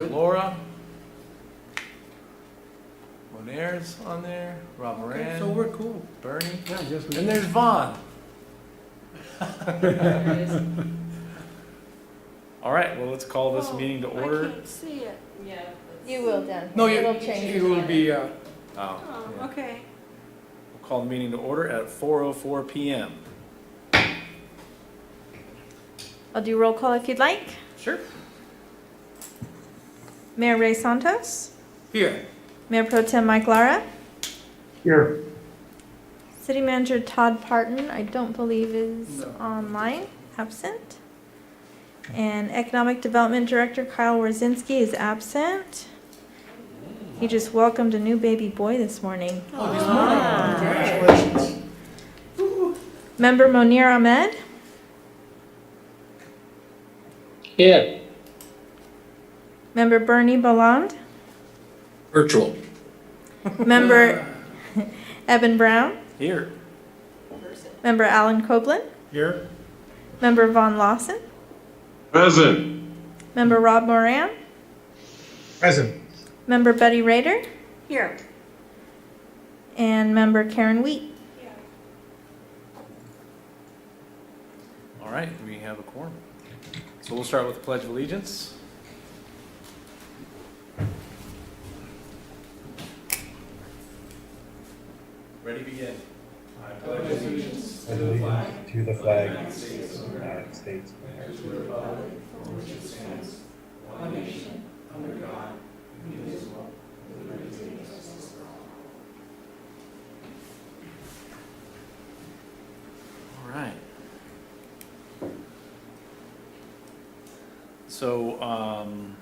Laura. Monaire's on there. Rob Moran. So we're cool. Bernie. Yeah, yes, we And there's Vaughn. All right, well, let's call this meeting to order. I can't see it. Yeah. You will, Dan. No, It'll change. it will be, Oh, Oh, yeah. okay. We'll call the meeting to order at 4:04 p.m. I'll do roll call if you'd like. Sure. Mayor Ray Santos, here. Mayor Pro Tem Mike Lara, Here. City Manager Todd Parton, I don't believe is No. online, absent. And Economic Development Director Kyle Warzinski is absent. He just welcomed a new baby boy this morning. Oh, this morning. Ah. Congratulations. Member Monir Ahmed, Here. Member Bernie Balland, Virtual. Member Eben Brown, Here. Member Alan Copeland, Here. Member Vaughn Lawson, Present. Member Rob Moran, Present. Member Betty Rader, Here. and Member Karen Wheat. All right, we have a quorum. So we'll start with the Pledge of Allegiance. Ready, begin. I pledge allegiance to the flag of the United States. All right. So,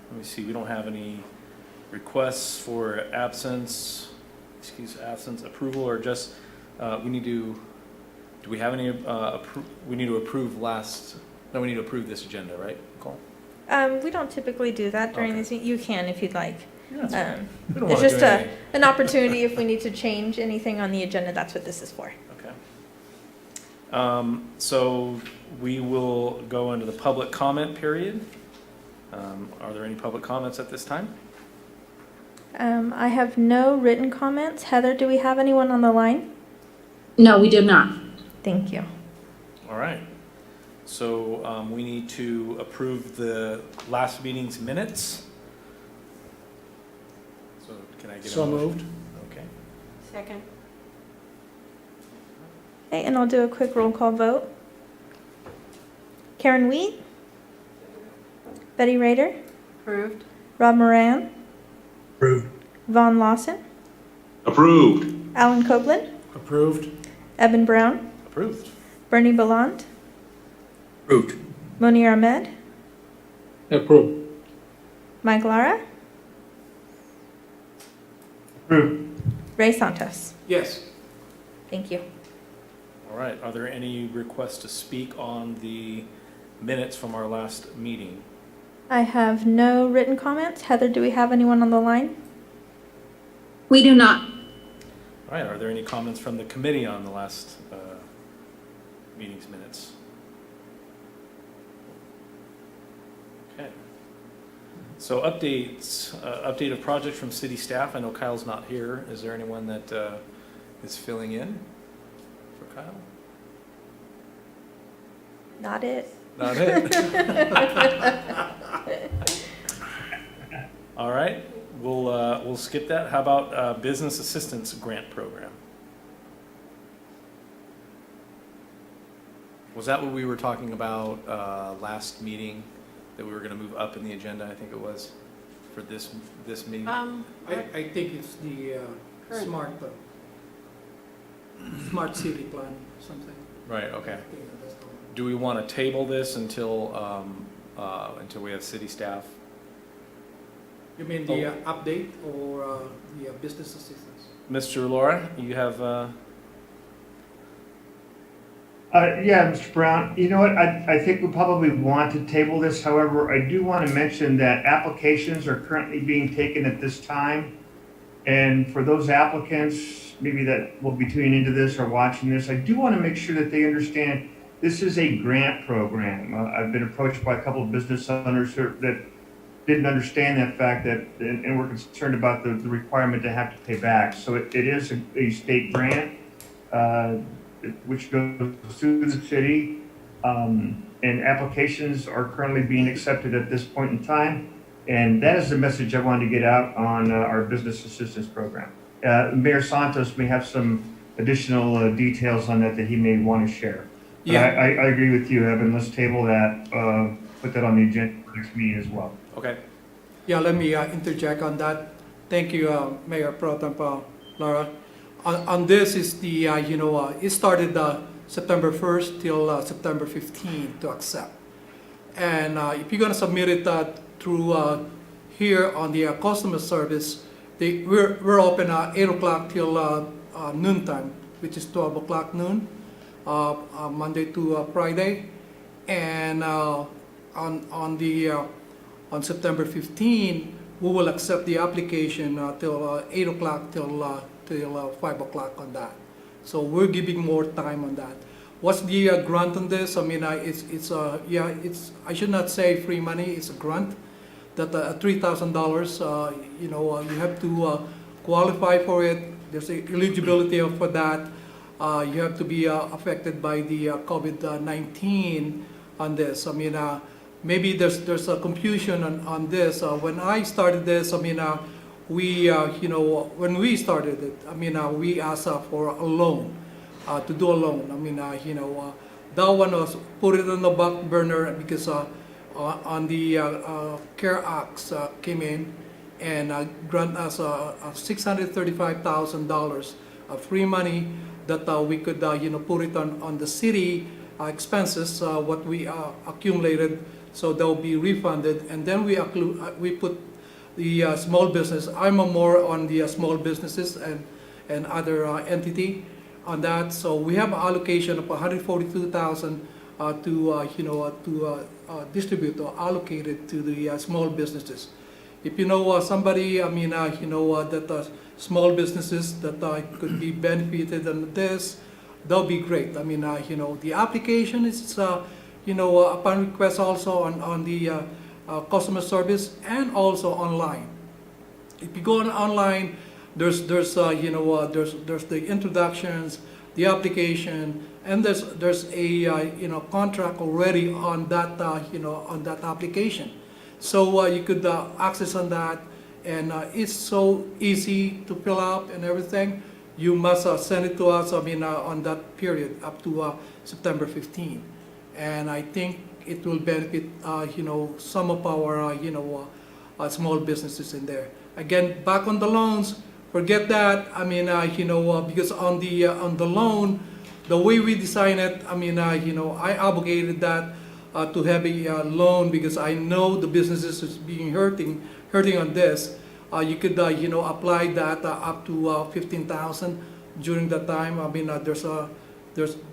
let me see, we don't have any requests for absence, approval, or just, we need to, do we have any, we need to approve we need to approve this agenda, right, Nicole? We don't typically do that during Okay. this meeting. You can if you'd like. Yeah, that's fine. We don't It's wanna just do anything. an opportunity if we need to change anything on the agenda, that's what this is for. Okay. So we will go into the public comment period. Are there any public comments at this time? I have no written comments. Heather, do we have anyone on the line? No, we do not. Thank you. All right. So we need to approve the last meeting's minutes. So can I get a So motion? moved. Okay. Second. Okay, and I'll do a quick roll call vote. Karen Wheat? Betty Rader? Approved. Rob Moran? Approved. Vaughn Lawson? Approved. Alan Copeland? Approved. Eben Brown? Approved. Bernie Ballant? Approved. Monir Ahmed? Approved. Mike Lara? Approved. Ray Santos? Yes. Thank you. All right. Are there any requests to speak on the minutes from our last meeting? I have no written comments. Heather, do we have anyone on the line? We do not. All right. Are there any comments from the committee on the last meeting's minutes? Okay. So update of project from city staff. I know Kyle's not here. Is there anyone that is filling in for Kyle? Not it. Not it. All right. We'll skip that. How about business assistance grant program? Was that what we were talking about last meeting, that we were going to move up in the agenda? I think it was for this meeting. I think it's the Current. smart city plan, something. Right. Okay. I think that's the one. Do we want to table this until we have city staff? You mean the update or the business assistance? Mr. Laura, you have. Yeah, Mr. Brown, you know what, I think we probably want to table this. However, I do want to mention that applications are currently being taken at this time. And for those applicants, maybe that will be tuning into this or watching this, I do want to make sure that they understand this is a grant program. I've been approached by a couple of business owners that didn't understand that fact that, and we're concerned about the requirement to have to pay back. So it is a state grant, which goes through the city. And applications are currently being accepted at this point in time. And that is the message I wanted to get out on our business assistance program. Mayor Santos may have some additional details on that he may want to share. But Yeah. I agree with you, Evan. Let's table that, put that on the agenda for next meeting as well. Okay. Yeah, let me interject on that. Thank you, Mayor Pro Tem Lara. On this is the, it started September 1st till September 15th to accept. And if you're gonna submit it through here on the customer service, we're open 8 o'clock till noon time, which is 12 o'clock noon, Monday to Friday. And on September 15, we will accept the application till 8 o'clock till 5 o'clock on that. So we're giving more time on that. What's the grant on this? I mean, it's I should not say free money. It's a grant that $3,000. You have to qualify for it. There's eligibility for that. You have to be affected by the COVID-19 on this. I mean, maybe there's a confusion on this. When I started this, I mean, when we started it, I mean, we asked for a loan, to do a loan. I mean, that one was put it on the back burner because on the CARE Acts came in and grant us $635,000 of free money that we could, put it on the city expenses, what we accumulated, so they'll be refunded. And then we put the small business. I'm more on the small businesses and other entity on that. So we have an allocation of $142,000 to distribute or allocate it to the small businesses. If you know somebody, I mean, that small businesses that could be benefited on this, that'll be great. I mean, the application is, upon request also on the customer service and also online. If you go online, there's the introductions, the application, and there's a contract already on that on that application. So you could access on that, and it's so easy to fill out and everything. You must send it to us. I mean, on that period up to September 15, and I think it will benefit some of our small businesses in there. Again, back on the loans, forget that. I mean, because on the loan, the way we design it, I mean, I obligated that to have a loan because I know the businesses is being hurting on this. You could apply that up to 15,000 during that time. I mean,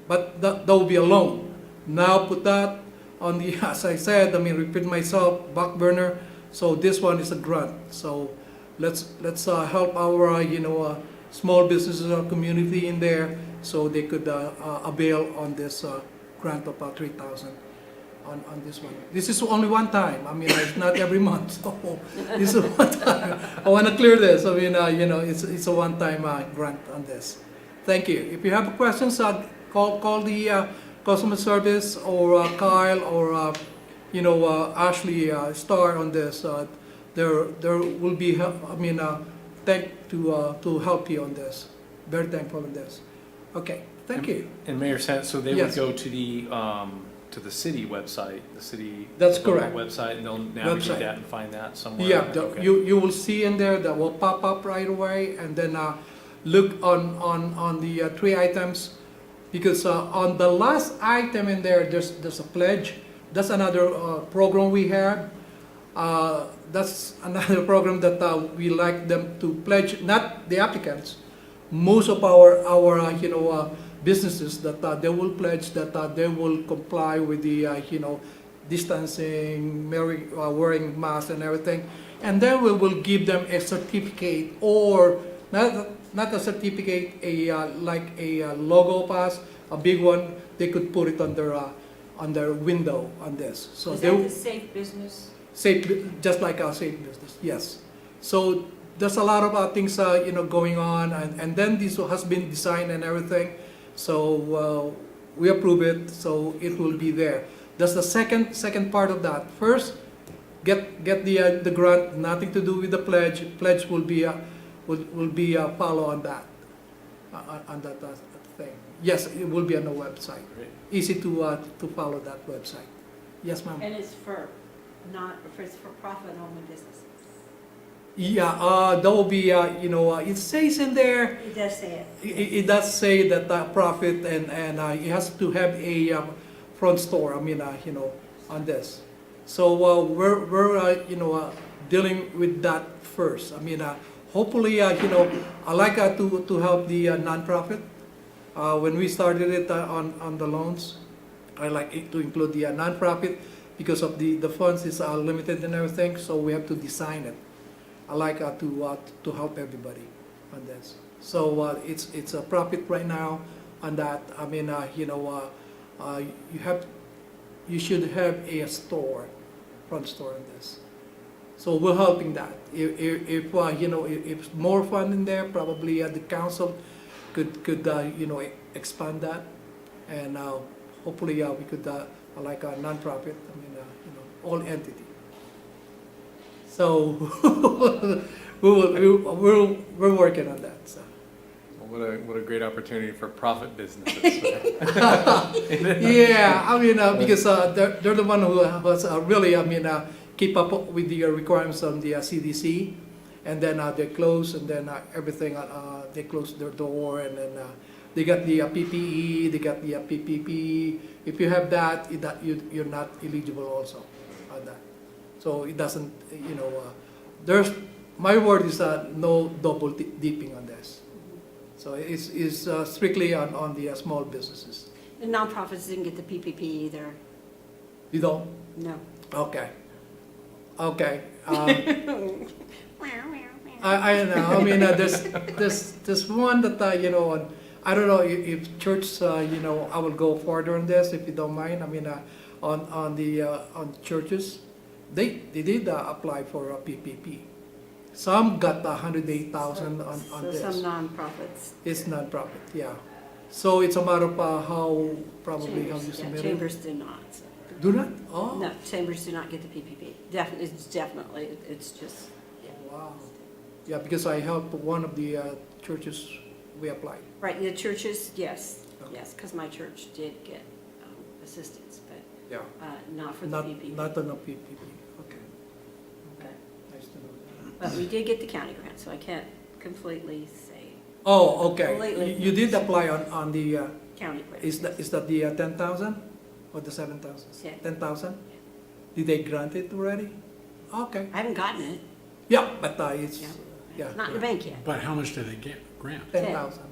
but that will be a loan. Now put that on the, as I said, I mean, repeat myself, back burner. So this one is a grant. So let's help our small businesses, our community in there, so they could avail on this grant of 3,000 on this one. This is only one time. I mean, it's not every month. So this is one time. I want to clear this. I mean, it's a one-time grant on this. Thank you. If you have questions, call the customer service or Kyle or Ashley Star on this. There will be help. I mean, to help you on this. Very thankful on this. Okay, thank you. And Mayor Sant, so they Yes. would go to the city website, the city That's Beaumont correct. website, and they'll navigate Website. that and find that somewhere. Yeah, Okay. you will see in there that will pop up right away, and then look on the 3 items, because on the last item in there, there's a pledge. That's another program we have. That's another program that we like them to pledge, not the applicants. Most of our businesses that they will pledge that they will comply with the distancing, wearing masks and everything, and then we will give them a certificate, or not a certificate, like a logo pass, a big one. They could put it on their window on this. So Is they that the safe business? just like our safe business, yes. So there's a lot of things, going on, and then this has been designed and everything. So we approve it, so it will be there. That's the second part of that. First, get the grant. Nothing to do with the pledge. Pledge will be follow on that, on that thing. Yes, it will be on the website. Great. Easy to follow that website. Yes, ma'am. And it's for profit only businesses. Yeah, that will be, it says in there, It does say it. it does say that profit and it has to have a front store, on this. So we're dealing with that first. Hopefully, I like to help the nonprofit. When we started it on the loans, I like it to include the nonprofit because of the funds is limited and everything, so we have to design it. I like to help everybody on this. So it's a profit right now on that. You should have a store, front store on this. So we're helping that. If more fund in there, probably the council could expand that, and hopefully we could like a nonprofit. All entity. So we're working on that. So. Well, what a great opportunity for profit businesses. Yeah, because they're the one who was really, keep up with the requirements on the CDC, and then they close, and then everything, they close their door, and then they got the PPE, they got the PPP. If you have that, you're not eligible also on that. So it doesn't, there's, my word is no double dipping on this. So it's strictly on the small businesses. The nonprofits didn't get the PPP either. You don't? No. Okay. Okay. I know. There's one that I don't know if church I will go further on this if you don't mind. On churches, they did apply for a PPP. Some got 108,000 on this. So some nonprofits. It's non-profit, yeah. So it's a matter of how probably how you Chambers, submit it. Chambers do not. So. Do not? Oh. No, chambers do not get the PPP. It's just. Yeah. Wow. Yeah, because I helped one of the churches we applied. Right, the churches, yes, Okay. yes, because my church did get assistance, but Yeah. not for the Not PPP. not on a PPP. Okay. Okay. Nice to know that. But we did get the county grant, so I can't completely say Oh, okay. Completely. You did apply on the county grant. is that the 10,000 or the 7,000? Yeah. 10,000. Did they grant it already? Okay. I haven't gotten it. Yeah, but it's Yeah. yeah, Not in the bank yet. But how much did they get, grant? 10,000.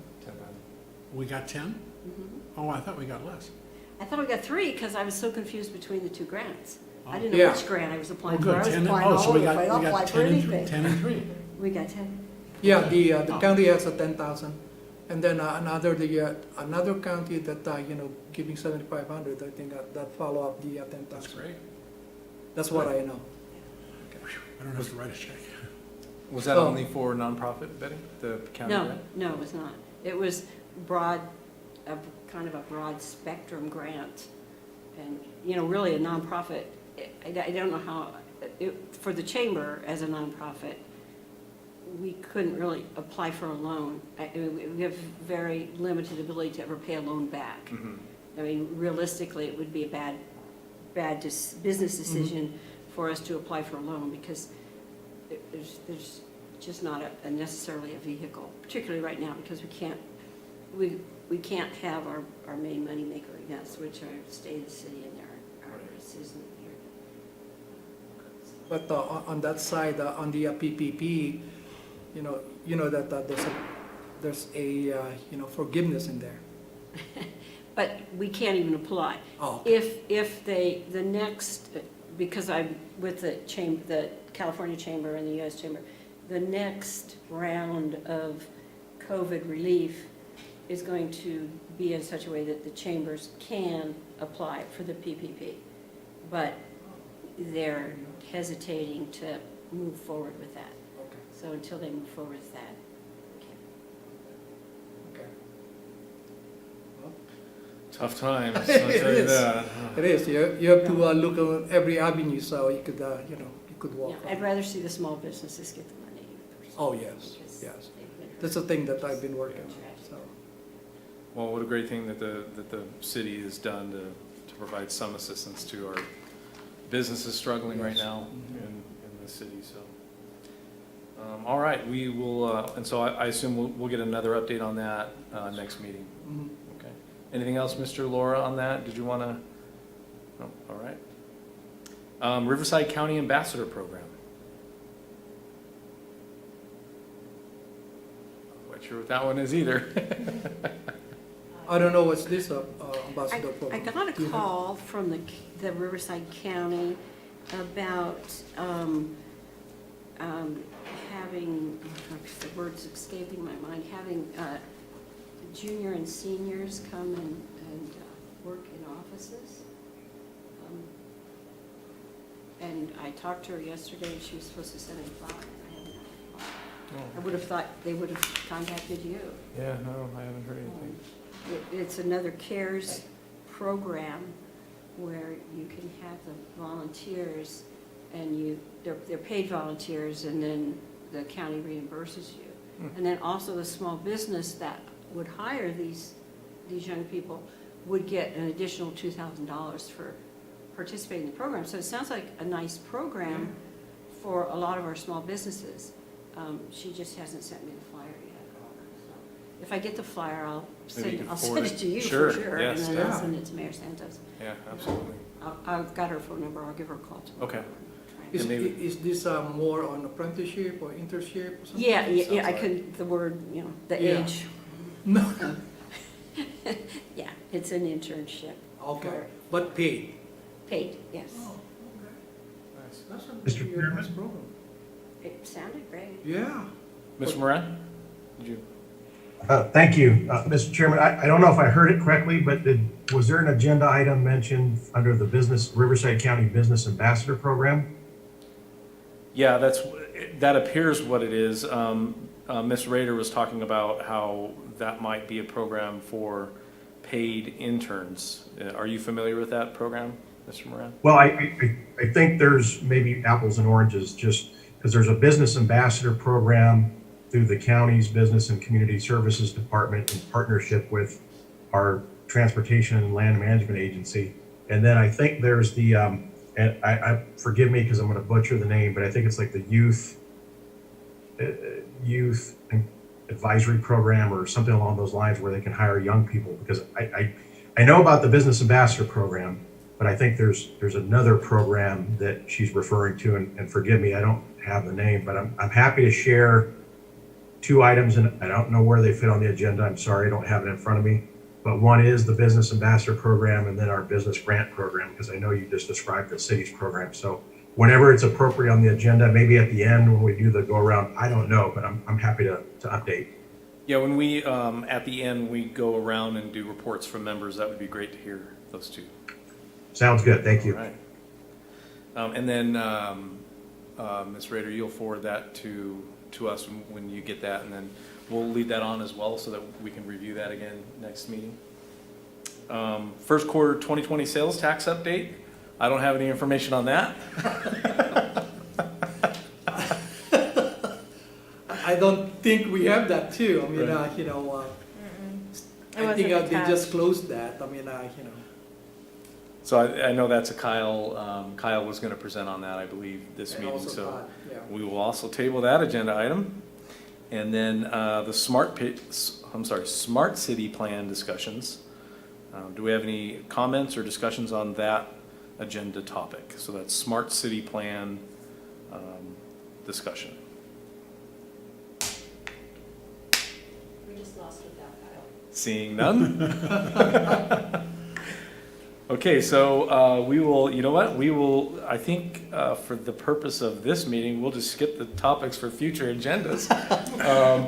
We got 10? Mhm. Oh, I thought we got less. I thought we got 3 because I was so confused between the 2 grants. I Oh. didn't know Yeah. which grant I was Oh, applying for. good, I was 10, applying oh, all so we over the got, place. I'll we apply got for 10 anything. and 10 and 3. We got 10. Yeah, the Oh. county has a 10,000, and then another county that giving 7,500. I think that follow up the 10,000. That's great. That's what I know. I don't have to write a check. Was that Oh. only for nonprofit, Betty? The county No, grant? no, it was not. It was kind of a broad spectrum grant. And, really a nonprofit, I don't know how, for the chamber as a nonprofit, we couldn't really apply for a loan. We have very limited ability to ever pay a loan back. Mhm. I mean, realistically, it would be a bad business decision for us to apply for a loan because there's just not necessarily a vehicle, particularly right now because we can't have our main moneymaker events, which are state of city and our citizen here. But on that side, on the PPP, that there's a forgiveness in there. But we can't even apply. Oh. If the next, because I'm with the California Chamber and the U.S. Chamber, the next round of COVID relief is going to be in such a way that the chambers can apply for the PPP. But they're hesitating to move forward with that. Okay, So until they move forward with that. okay. Well, Tough times, I'll tell you is. that. it is, you have to look on every avenue, so you could, you know, you could walk. Yeah, I'd rather see the small businesses get the money. Oh, yes, because yes. they've been That's the thing that I've been working on, so. Well, what a great thing that the city has done to provide some assistance to our businesses struggling right Yes. now in the city, so. All right, we will, and so I assume we'll get another update on that next meeting. Mhm. Okay. Anything else, Mr. Laura, on that? Did you want to? No, all right. Riverside County Ambassador Program. Not quite sure what that one is either. I don't know what's this ambassador I program. got a Do you know? call from the Riverside County about having, the word's escaping my mind, having junior and seniors come and work in offices. And I talked to her yesterday, and she was supposed to send me a flyer. I haven't had a flyer. I would have thought they would have contacted you. Yeah, no, I haven't heard anything. It's another CARES program where you can have the volunteers and they're paid volunteers, and then the county reimburses you. And then also the small business that would hire these young people would get an additional $2,000 for participating in the program. So it sounds like a nice program for a lot of our small businesses. She just hasn't sent me the flyer yet. So if I get the flyer, Maybe you send can it forward to you Sure, for sure. yes, And then I'll yeah. send it to Mayor Santos. Yeah, absolutely. I've got her phone number, I'll give her a call tomorrow. Okay. Is, And maybe- is this more on apprenticeship or internship or something? Yeah, It yeah, sounds I like- couldn't, the word, the Yeah. age. No, Yeah, it's an internship. okay, but paid. Paid, yes. Oh, okay. Nice. That's a Mr. really Chairman? nice program. It sounded great. Yeah. Mr. Moran? Did you? Thank you, Mr. Chairman. I don't know if I heard it correctly, but was there an agenda item mentioned under the Riverside County Business Ambassador Program? Yeah, that appears what it is. Ms. Rader was talking about how that might be a program for paid interns. Are you familiar with that program, Mr. Moran? Well, I think there's maybe apples and oranges, just because there's a Business Ambassador Program through the county's Business and Community Services Department in partnership with our Transportation and Land Management Agency. And then I think there's the, and I forgive me because I'm going to butcher the name, but I think it's like the Youth Advisory Program or something along those lines where they can hire young people. Because I know about the Business Ambassador Program, but I think there's another program that she's referring to, and forgive me, I don't have the name, but I'm happy to share two items, and I don't know where they fit on the agenda. I'm sorry, I don't have it in front of me. But one is the Business Ambassador Program, and then our Business Grant Program, because I know you just described the city's program. So whenever it's appropriate on the agenda, maybe at the end when we do the go around, I don't know, but I'm happy to update. Yeah, when we, at the end, we go around and do reports from members, that would be great to hear those two. Sounds good, thank you. All right. And then, Ms. Rader, you'll forward that to us when you get that, and then we'll lead that on as well so that we can review that again next meeting. First quarter 2020 sales tax update. I don't have any information on that. I don't think we have that too. I mean, Right. I think wasn't they attached. just closed that. I mean, So I know that's a Kyle, Kyle was going to present on that, I believe, this and meeting, also so Todd, yeah. we will also table that agenda item. And then the Smart City Plan discussions. Do we have any comments or discussions on that agenda topic? So that's Smart City Plan discussion. We just lost without Kyle. Seeing none? Okay, so we will, you know what, we will, I think for the purpose of this meeting, we'll just skip the topics for future agendas.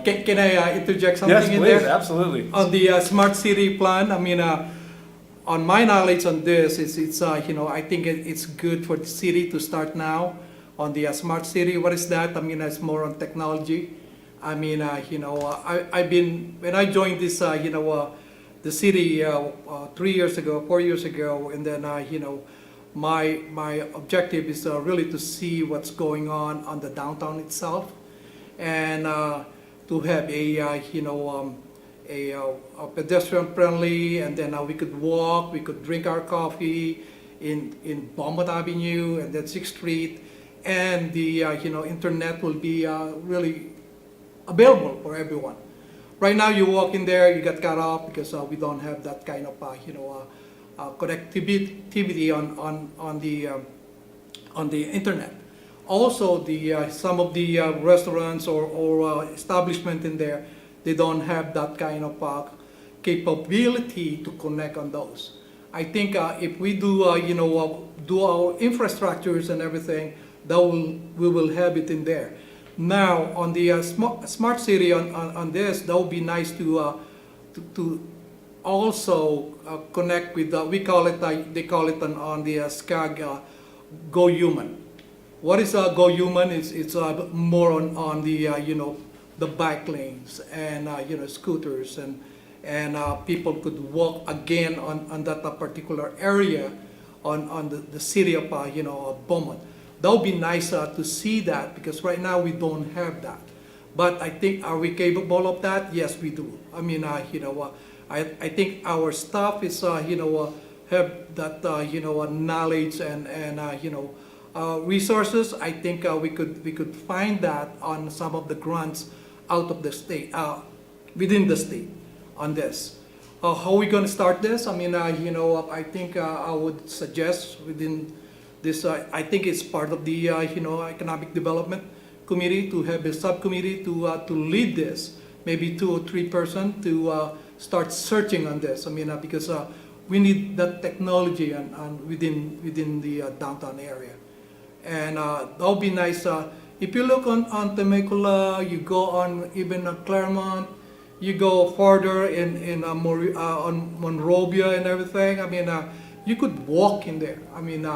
Can I interject something Yes, in please, there? absolutely. On the smart city plan, I mean, on my knowledge on this, it's I think it's good for the city to start now. on the smart city. What is that? I mean, it's more on technology. I mean, I've been, when I joined this, the city 3 years ago, 4 years ago, and then, my objective is really to see what's going on the downtown itself, and to have a pedestrian friendly, and then we could walk, we could drink our coffee in Beaumont Avenue and then 6th Street, and the internet will be really available for everyone. Right now, you walk in there, you get cut off because we don't have that kind of connectivity on the internet. Also, some of the restaurants or establishment in there, they don't have that kind of capability to connect on those. I think if we do do our infrastructures and everything, we will have it in there. Now on the smart city on this, that would be nice to also connect with they call it on the SCAG Go Human. What is Go Human? It's more on the the bike lanes and scooters and people could walk again on that particular area on the city of Beaumont. That would be nice to see that, because right now we don't have that. But I think, are we capable of that? Yes, we do. I mean, I think our staff is have that knowledge and resources. I think we could find that on some of the grants out of the state, within the state, on this. How are we going to start this? I mean, I think I would suggest within this. I think it's part of the economic development committee to have a subcommittee to lead this. Maybe 2 or 3 persons to start searching on this. I mean, because we need that technology and within the downtown area, and that would be nice. If you look on Temecula, you go on even Claremont, you go further on Monrovia and everything. I mean, you could walk in there. I mean,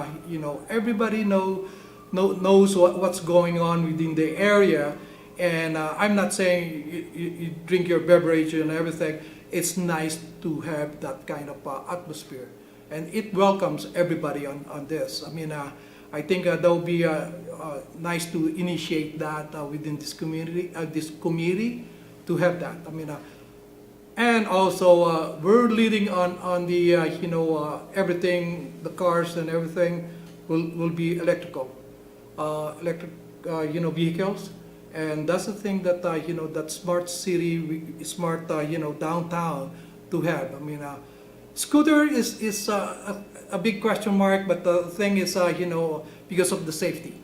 everybody knows what's going on within the area. And I'm not saying you drink your beverage and everything. It's nice to have that kind of atmosphere, and it welcomes everybody on this. I mean, I think that would be nice to initiate that within this community to have that. I mean, and also we're leading on the everything, the cars and everything will be electric vehicles. And that's the thing that that smart city, smart downtown to have. I mean, scooter is a big question mark, but the thing is because of the safety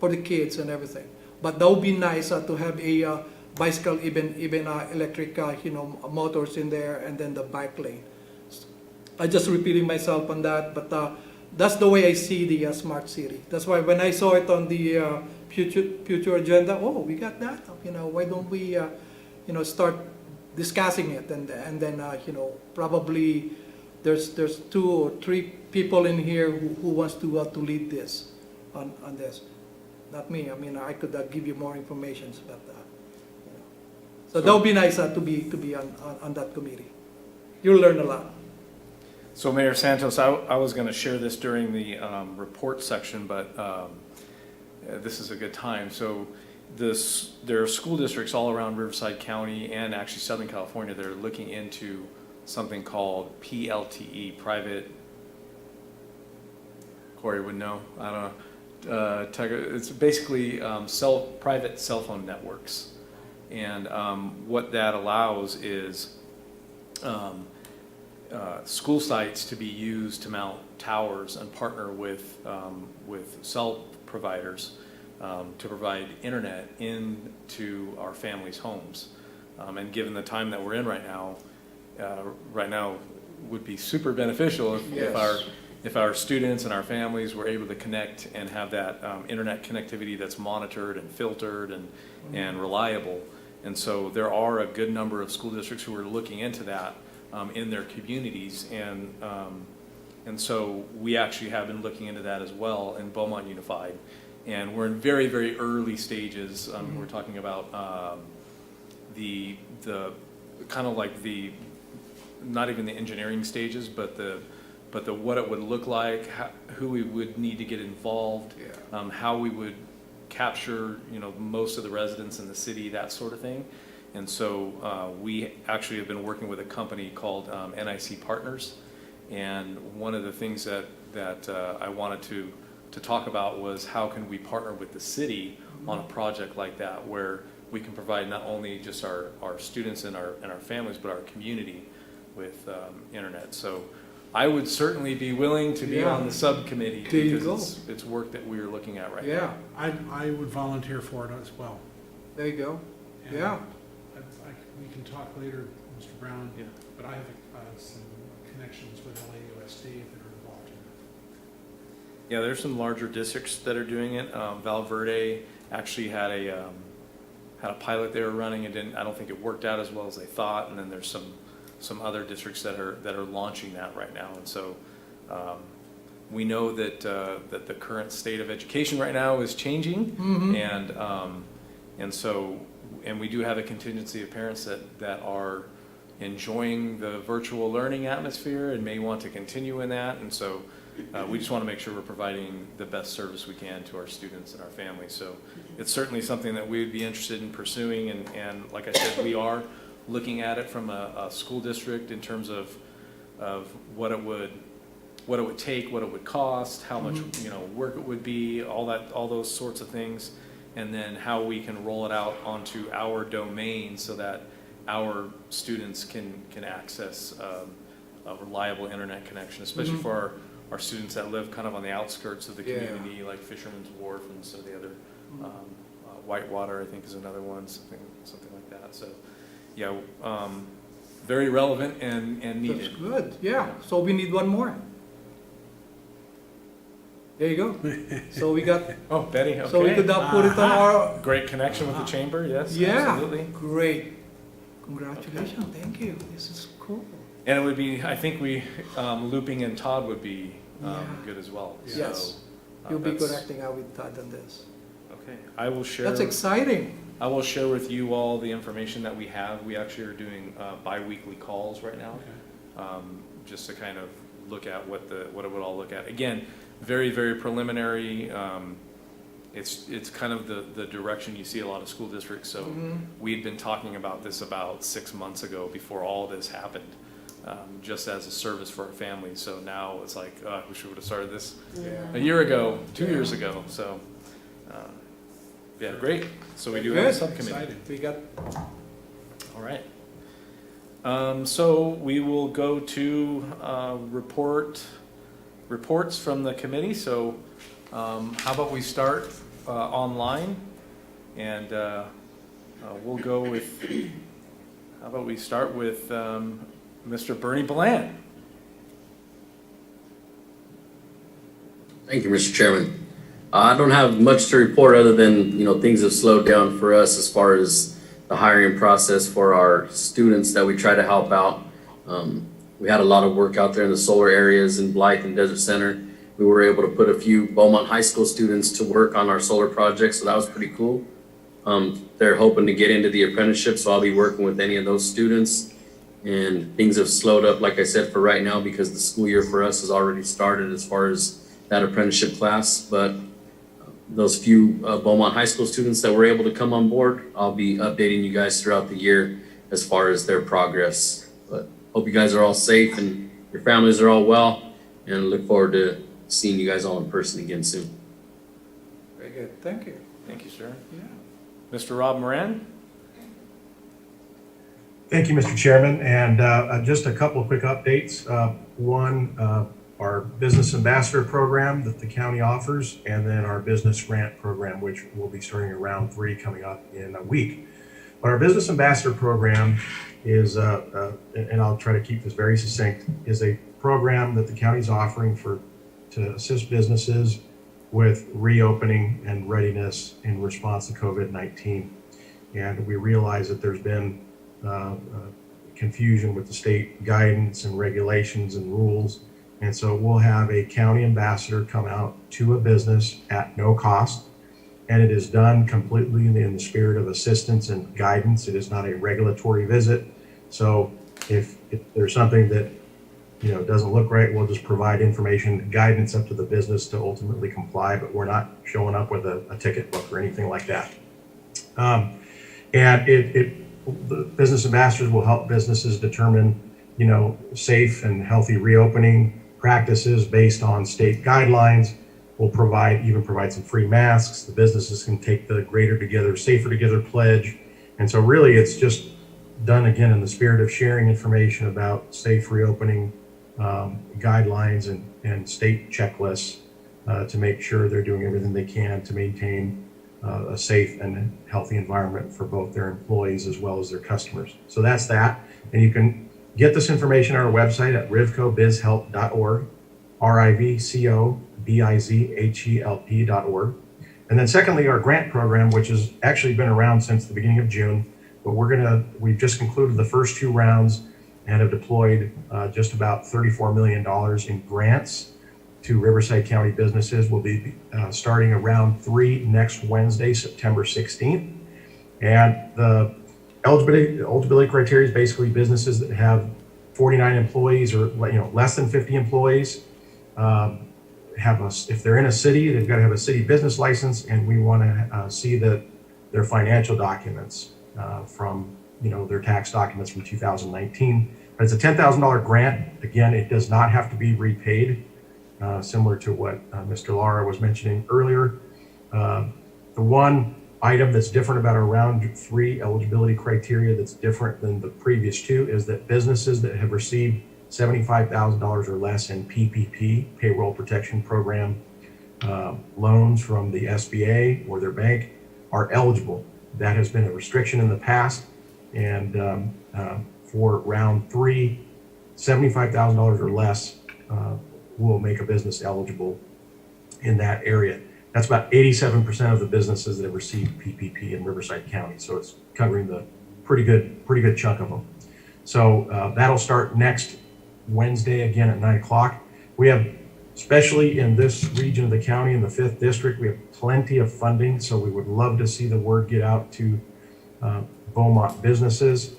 for the kids and everything. But that would be nice to have a bicycle, even electric motors in there, and then the bike lane. I just repeating myself on that, but that's the way I see the smart city. That's why when I saw it on the future agenda, oh, we got that. Why don't we start discussing it, and then probably there's 2 or 3 people in here who wants to lead this on this. Not me. I mean, I could give you more information, but so that would be nice to be on that committee. You'll learn a lot. So Mayor Santos, I was going to share this during the report section, but this is a good time. So there are school districts all around Riverside County and actually Southern California that are looking into something called PLTE, private, Corey would know, I don't know. It's basically private cell phone networks. And what that allows is school sites to be used to mount towers and partner with cell providers to provide internet into our families' homes. And given the time that we're in right now would be super beneficial if our students and our families were able to connect and have that internet connectivity that's monitored and filtered and reliable. And so there are a good number of school districts who are looking into that in their communities, and so we actually have been looking into that as well in Beaumont Unified. And we're in very, very early stages. We're talking about the kind of like the, not even the engineering stages, but the what it would look like, who we would need to get involved, how we would capture, most of the residents in the city, that sort of thing. And so we actually have been working with a company called NIC Partners. And one of the things that I wanted to talk about was how can we partner with the city on a project like that, where we can provide not only just our students and our families, but our community with internet. So I would certainly be willing to be on the subcommittee, There you because it's work that we're looking at right now. Yeah, I would volunteer for it as well. there you go. And Yeah. we can talk later, Mr. Brown, Yeah. but I have some connections with LAUSD that are involved in it. Yeah, there's some larger districts that are doing it. Val Verde actually had a pilot they were running. I don't think it worked out as well as they thought. And then there's some other districts that are launching that right now. And so we know that the current state of education right now is changing, and we do have a contingency of parents that are enjoying the virtual learning atmosphere and may want to continue in that. And so we just want to make sure we're providing the best service we can to our students and our families. So it's certainly something that we would be interested in pursuing. And like I said, we are looking at it from a school district in terms of what it would take, what it would cost, how much work it would be, all those sorts of things, and then how we can roll it out onto our domain so that our students can access a reliable internet connection, especially for our students that live kind of on the outskirts of the community, like Fisherman's Wharf and some of the other Whitewater, I think, is another one, something like that. So yeah, very relevant and needed. That's good, yeah. So we need one more. There you go. So we got, Oh, Betty, okay. so we could put it on our, Great connection with the chamber, yes, yeah, absolutely. great. Congratulations, thank you. This is cool. And it would be, I think looping in Todd would be Yeah. good as well. Yes. So, You'll be that's- connecting out with Todd on this. Okay, I will share. That's exciting. I will share with you all the information that we have. We actually are doing bi-weekly calls right now, just to kind of look at what it would all look at. Again, very, very preliminary. It's kind of the direction you see a lot of school districts. So we'd been talking about this about 6 months ago before all this happened, just as a service for our families. So now it's like, I wish we would have started this a year ago, 2 years ago. So yeah, great. So we do have a Good. subcommittee. Excited. We got, All right. So we will go to reports from the committee. So how about we start online, and we'll go with, how about we start with Mr. Bernie Bland. Thank you, Mr. Chairman. I don't have much to report other than, things have slowed down for us as far as the hiring process for our students that we try to help out. We had a lot of work out there in the solar areas in Blythe and Desert Center. We were able to put a few Beaumont High School students to work on our solar project, so that was pretty cool. They're hoping to get into the apprenticeship, so I'll be working with any of those students. And things have slowed up, like I said, for right now because the school year for us has already started as far as that apprenticeship class. But those few Beaumont High School students that were able to come on board, I'll be updating you guys throughout the year as far as their progress. But hope you guys are all safe and your families are all well, and look forward to seeing you guys all in person again soon. very good, thank you. Thank you, sir. Yeah. Mr. Rob Moran. Thank you, Mr. Chairman, and just a couple of quick updates. One, our Business Ambassador Program that the county offers, and then our Business Grant Program, which will be starting at round 3 coming up in a week. But our Business Ambassador Program is, and I'll try to keep this very succinct, is a program that the county's offering to assist businesses with reopening and readiness in response to COVID-19. And we realize that there's been confusion with the state guidance and regulations and rules. And so we'll have a county ambassador come out to a business at no cost and it is done completely in the spirit of assistance and guidance. It is not a regulatory visit. So if there's something that doesn't look right, we'll just provide information, guidance up to the business to ultimately comply, but we're not showing up with a ticket book or anything like that. And the business ambassadors will help businesses determine, safe and healthy reopening practices based on state guidelines. We'll even provide some free masks. The businesses can take the Greater Together, Safer Together pledge. And so really it's just done again in the spirit of sharing information about safe reopening guidelines and state checklists to make sure they're doing everything they can to maintain a safe and healthy environment for both their employees as well as their customers. So that's that. And you can get this information on our website at rivcobizhelp.org, rivcobizhelp.org. And then secondly, our grant program, which has actually been around since the beginning of June, but we've just concluded the first 2 rounds and have deployed just about $34 million in grants to Riverside County businesses. We'll be starting around 3 next Wednesday, September 16th. And the eligibility criteria is basically businesses that have 49 employees or less than 50 employees. If they're in a city, they've got to have a city business license, and we want to see that their financial documents from their tax documents from 2019. But it's a $10,000 grant. Again, it does not have to be repaid. Similar to what Mr. Lara was mentioning earlier. The one item that's different about our round 3 eligibility criteria that's different than the previous 2 is that businesses that have received $75,000 or less in PPP, Payroll Protection Program, loans from the SBA or their bank are eligible. That has been a restriction in the past. And for round 3, $75,000 or less will make a business eligible in that area. That's about 87% of the businesses that have received PPP in Riverside County. So it's covering the pretty good chunk of them. So that'll start next Wednesday again at 9 o'clock. We have, especially in this region of the county in the 5th district, we have plenty of funding. So we would love to see the word get out to Beaumont businesses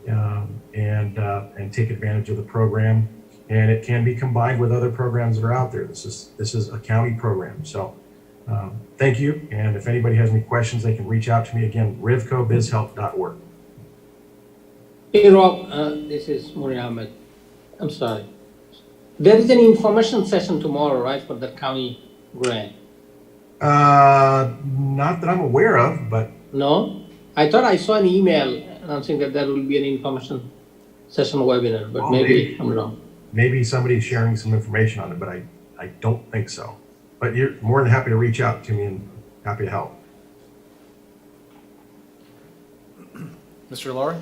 and take advantage of the program. And it can be combined with other programs that are out there. This is a county program. So thank you. And if anybody has any questions, they can reach out to me again, rivcobizhelp.org. Hey Rob, this is Murray Ahmed. I'm sorry. There is an information session tomorrow, right, for the county grant? Not that I'm aware of, but No? I thought I saw an email announcing that there will be an information session webinar, but maybe I'm wrong. maybe somebody's sharing some information on it, but I don't think so. But you're more than happy to reach out to me and happy to help. Mr. Lara?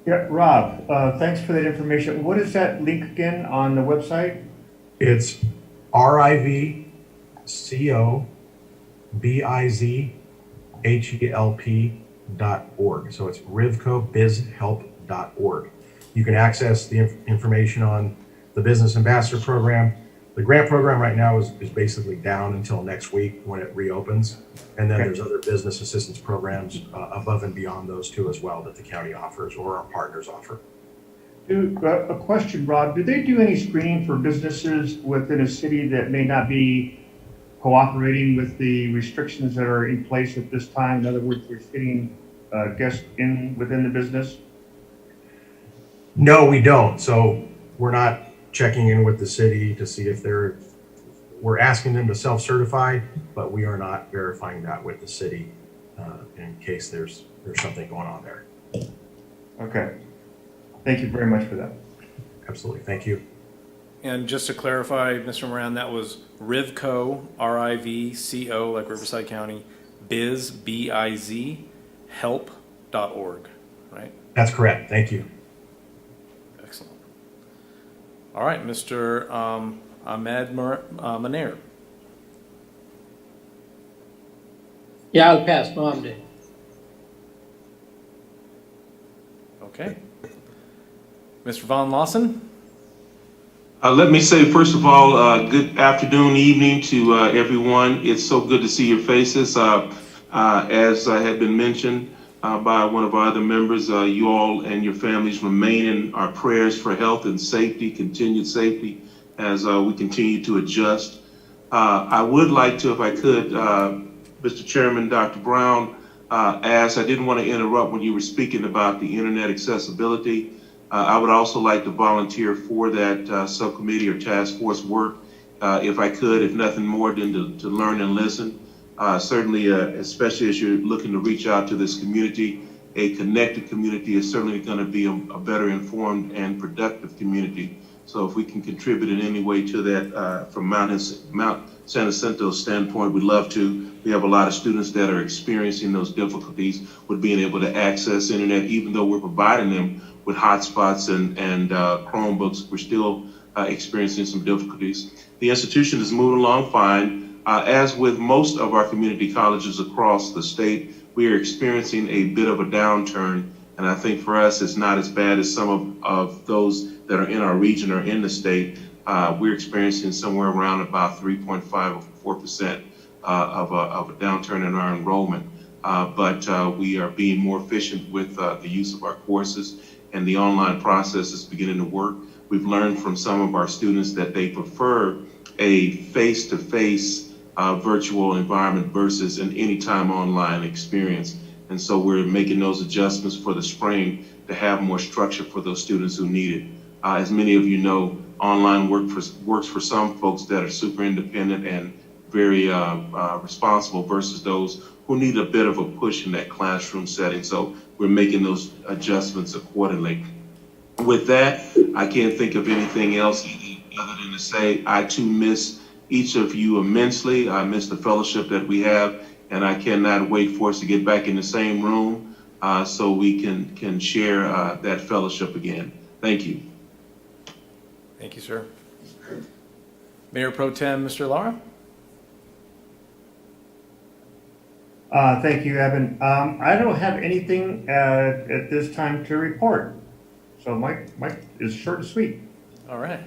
Yeah, Rob, thanks for that information. What is that link again on the website? It's rivcobizhelp.org. So it's rivcobizhelp.org. You can access the information on the Business Ambassador Program. The grant program right now is basically down until next week when it reopens. And then there's other business assistance programs above and beyond those two as well that the county offers or our partners offer. A question, Rob. Do they do any screening for businesses within a city that may not be cooperating with the restrictions that are in place at this time? In other words, they're sitting guests within the business? No, we don't. So we're not checking in with the city to see if we're asking them to self-certify, but we are not verifying that with the city in case there's something going on there. Okay. Thank you very much for that. Absolutely. Thank you. And just to clarify, Mr. Moran, that was Rivco, R-I-V-C-O, like Riverside County, biz, B-I-Z, help.org, right? That's correct. Thank you. Excellent. All right, Mr. Ahmed Maner. Yeah, I'll pass. No update. Okay. Mr. Von Lawson? Let me say, first of all, good afternoon, evening to everyone. It's so good to see your faces. As had been mentioned by one of our other members, you all and your families remain in our prayers for health and safety, continued safety, as we continue to adjust. I would like to, if I could, Mr. Chairman, Dr. Brown, ask, I didn't want to interrupt when you were speaking about the internet accessibility. I would also like to volunteer for that subcommittee or task force work, if I could, if nothing more than to learn and listen. Certainly, especially as you're looking to reach out to this community, a connected community is certainly going to be a better informed and productive community. So if we can contribute in any way to that from Mount San Jacinto's standpoint, we'd love to. We have a lot of students that are experiencing those difficulties with being able to access internet, even though we're providing them with hotspots and Chromebooks, we're still experiencing some difficulties. The institution is moving along fine. As with most of our community colleges across the state, we are experiencing a bit of a downturn. And I think for us, it's not as bad as some of those that are in our region or in the state. We're experiencing somewhere around about 3.5 or 4% of a downturn in our enrollment. But we are being more efficient with the use of our courses, and the online process is beginning to work. We've learned from some of our students that they prefer a face-to-face virtual environment versus an anytime online experience. And so we're making those adjustments for the spring to have more structure for those students who need it. As many of you know, online works for some folks that are super independent and very responsible versus those who need a bit of a push in that classroom setting. So we're making those adjustments accordingly. With that, I can't think of anything else other than to say I too miss each of you immensely. I miss the fellowship that we have, and I cannot wait for us to get back in the same room so we can share that fellowship again. Thank you. Thank you, sir. Mayor Pro Tem, Mr. Lara? Thank you, Evan. I don't have anything at this time to report. So Mike is short and sweet. All right.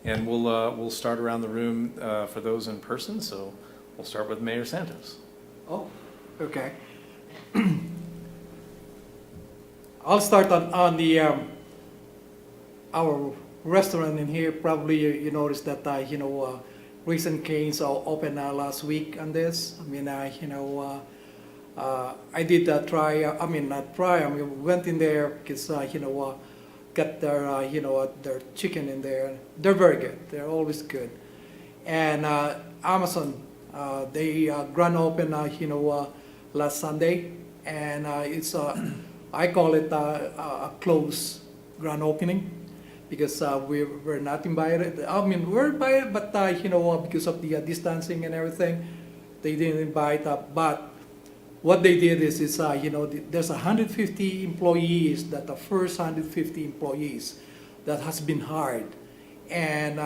And we'll start around the room for those in person. So we'll start with Mayor Santos. Oh, okay. I'll start on the our restaurant in here. Probably you noticed that Recent Canes opened last week on this. I mean, I did try. Not try. We went in there because got their chicken in there. They're very good. They're always good. And Amazon, they grand opened last Sunday, and it's I call it a close grand opening, because we're not invited. We're invited, but because of the distancing and everything, they didn't invite. But what they did is there's 150 employees, that the first 150 employees that has been hired, and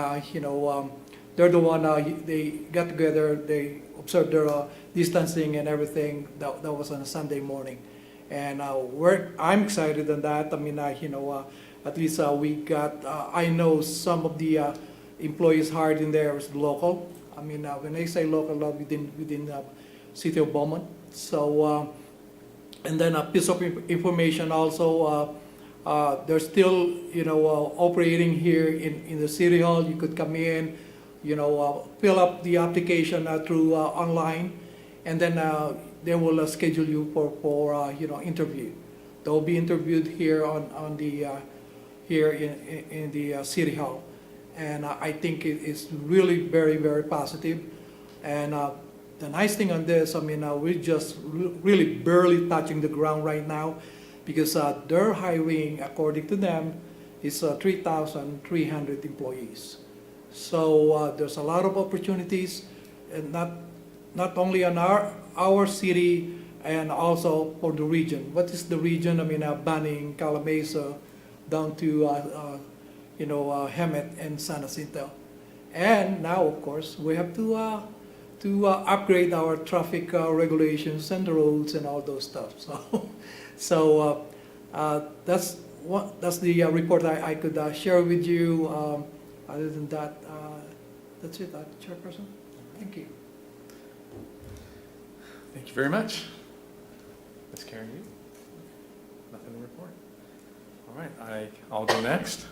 they're the one. They got together. They observed their distancing and everything. That was on a Sunday morning, and I'm excited on that. At least we got, I know some of the employees hired in there is local. When I say local, within the city of Beaumont. So, and then a piece of information also, they're still, operating here in the city hall. You could come in, fill up the application through online, and then they will schedule you for interview. They'll be interviewed here on the here in the city hall, and I think it's really very, very positive. And the nice thing on this, we're just really barely touching the ground right now, because their hiring, according to them, is 3,300 employees. So there's a lot of opportunities, and not only on our city, and also for the region. What is the region? Banning, Calamasa, down to Hemet and San Jacinto. And now, of course, we have to upgrade our traffic regulations and the roads and all those stuff. So that's that's the report I could share with you. Other than that, that's it, Chairperson. Thank you. Thank you very much. Ms. Karen, you? Nothing to report? All right, I'll go next.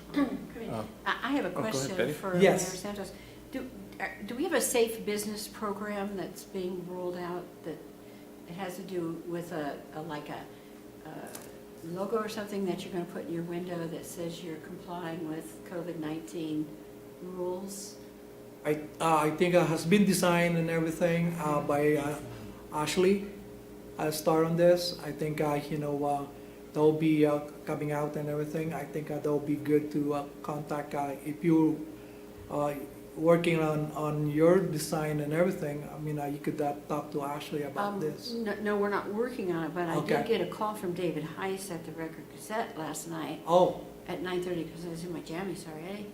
I have a go ahead, question Betty. for Mayor Yes. Santos. Do we have a safe business program that's being rolled out that it has to do with like a logo or something that you're going to put in your window that says you're complying with COVID-19 rules? I think it has been designed and everything by Ashley. I'll start on this. I think they'll be coming out and everything. I think that'll be good to contact if you working on your design and everything. I mean, you could talk to Ashley about this. No, we're not working on it, but I Okay. did get a call from David Heiss at the Record Gazette last night Oh, at 9:30 because I was in my jammies already.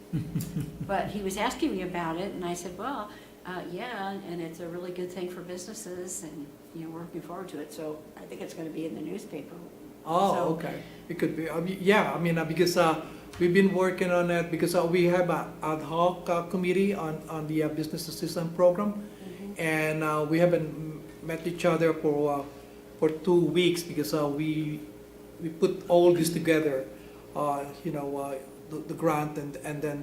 But he was asking me about it, and I said, well, yeah, and it's a really good thing for businesses, and we're looking forward to it. So I think it's going to be in the newspaper. oh, So- okay. It could be. Yeah, I mean, because we've been working on it because we have an ad hoc committee on the business assistance program, and we haven't met each other for 2 weeks because we put all this together, the grant and then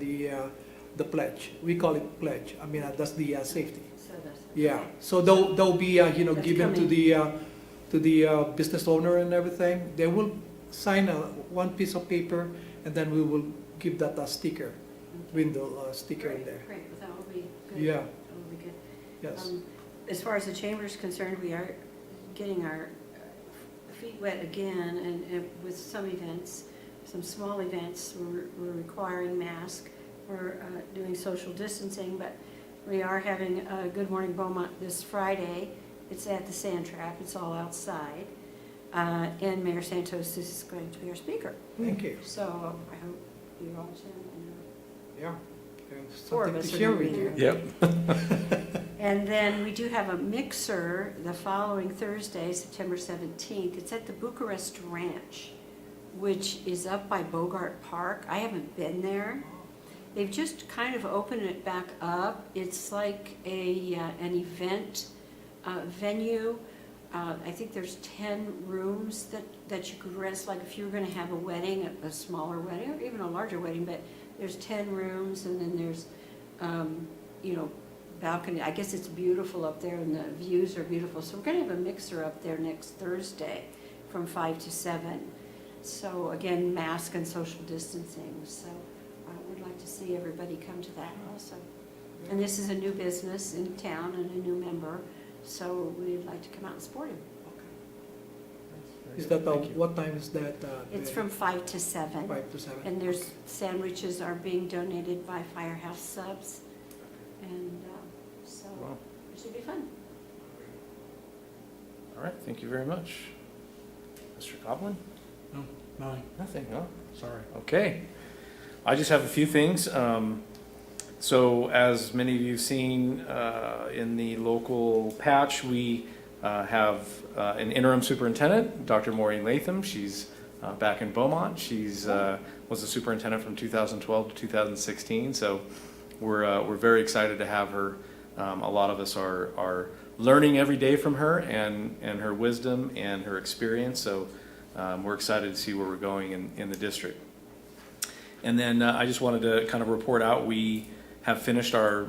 the pledge. We call it pledge. I mean, that's the safety. So that's, Yeah. okay. So they'll be That's given to coming. the business owner and everything. They will sign one piece of paper, and then we will give that a sticker, window sticker in there. Great, well, that will be good. Yeah. That will be good. Yes. As far as the chamber is concerned, we are getting our feet wet again, and with some events, some small events, we're requiring masks. We're doing social distancing, but we are having a Good Morning Beaumont this Friday. It's at the Sand Trap. It's all outside. And Mayor Santos is going to be our speaker. Thank you. So I hope you all attend. Yeah. Four of Something us to are share gonna be with you. Yep. And then we do have a mixer the following Thursday, September 17th. It's at the Bucharest Ranch, which is up by Bogart Park. I haven't been there. They've just kind of opened it back up. It's like an event venue. I think there's 10 rooms that you could rent, like if you were going to have a wedding, a smaller wedding, or even a larger wedding, but there's 10 rooms, and then there's, balcony. I guess it's beautiful up there, and the views are beautiful. So we're going to have a mixer up there next Thursday from 5 to 7. So again, mask and social distancing. So I would like to see everybody come to that also. And this is a new business in town and a new member. So we'd like to come out and support him. Is that Thank you. what time is that? It's from 5 to 7. 5 to 7. And there's sandwiches are being donated by Firehouse Subs. And so Wow. it should be fun. All right, thank you very much. Mr. Coblin? No, nothing, Nothing, huh? sorry. Okay. I just have a few things. So as many of you have seen in the local patch, we have an interim superintendent, Dr. Maureen Latham. She's back in Beaumont. She's was a superintendent from 2012 to 2016. So we're very excited to have her. A lot of us are learning every day from her and her wisdom and her experience. So we're excited to see where we're going in the district. And then I just wanted to kind of report out, we have finished our,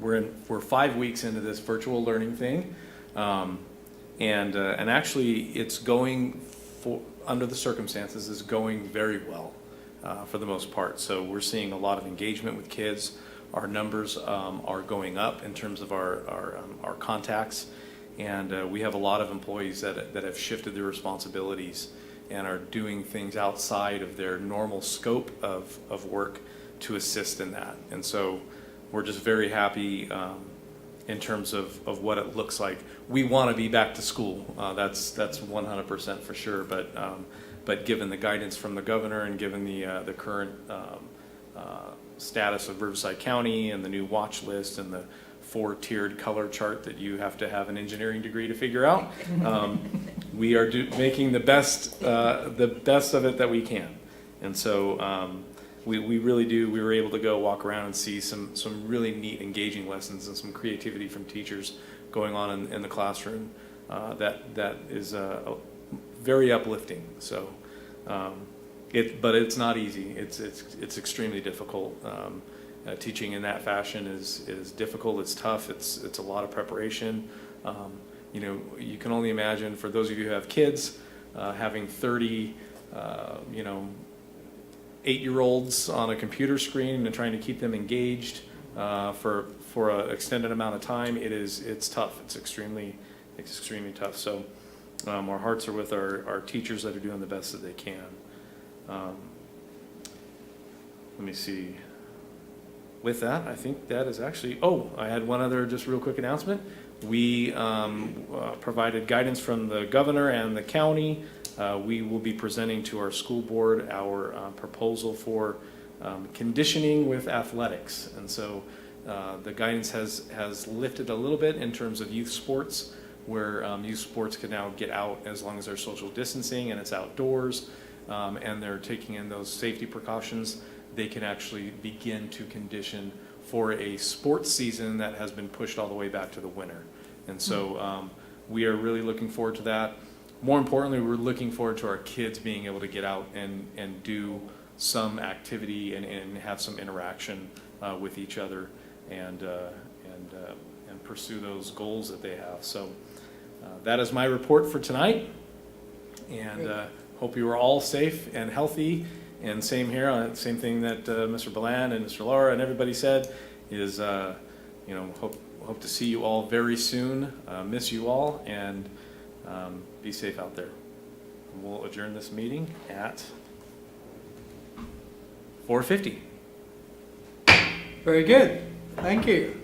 we're 5 weeks into this virtual learning thing. And actually it's going under the circumstances is going very well for the most part. So we're seeing a lot of engagement with kids. Our numbers are going up in terms of our contacts. And we have a lot of employees that have shifted their responsibilities and are doing things outside of their normal scope of work to assist in that. And so we're just very happy in terms of what it looks like. We want to be back to school. That's 100% for sure. But given the guidance from the governor and given the current status of Riverside County and the new watch list and the 4-tiered color chart that you have to have an engineering degree to figure out, we are making the best of it that we can. And so we really do, we were able to go walk around and see some really neat engaging lessons and some creativity from teachers going on in the classroom that is very uplifting. So but it's not easy. It's extremely difficult. Teaching in that fashion is difficult. It's tough. It's a lot of preparation. You know, you can only imagine, for those of you who have kids, having 30, 8-year-olds on a computer screen and trying to keep them engaged for an extended amount of time. It's tough. It's extremely tough. So our hearts are with our teachers that are doing the best that they can. Let me see. With that, I think that is actually, I had one other just real quick announcement. We provided guidance from the governor and the county. We will be presenting to our school board our proposal for conditioning with athletics. And so the guidance has lifted a little bit in terms of youth sports, where youth sports can now get out as long as they're social distancing and it's outdoors, and they're taking in those safety precautions. They can actually begin to condition for a sports season that has been pushed all the way back to the winter. And so we are really looking forward to that. More importantly, we're looking forward to our kids being able to get out and do some activity and have some interaction with each other and pursue those goals that they have. So that is my report for tonight, and hope you are all safe and healthy. And same here, same thing that Mr. Balan and Mr. Lara and everybody said is, hope to see you all very soon. Miss you all, and be safe out there. We'll adjourn this meeting at 4:50. Very good. Thank you.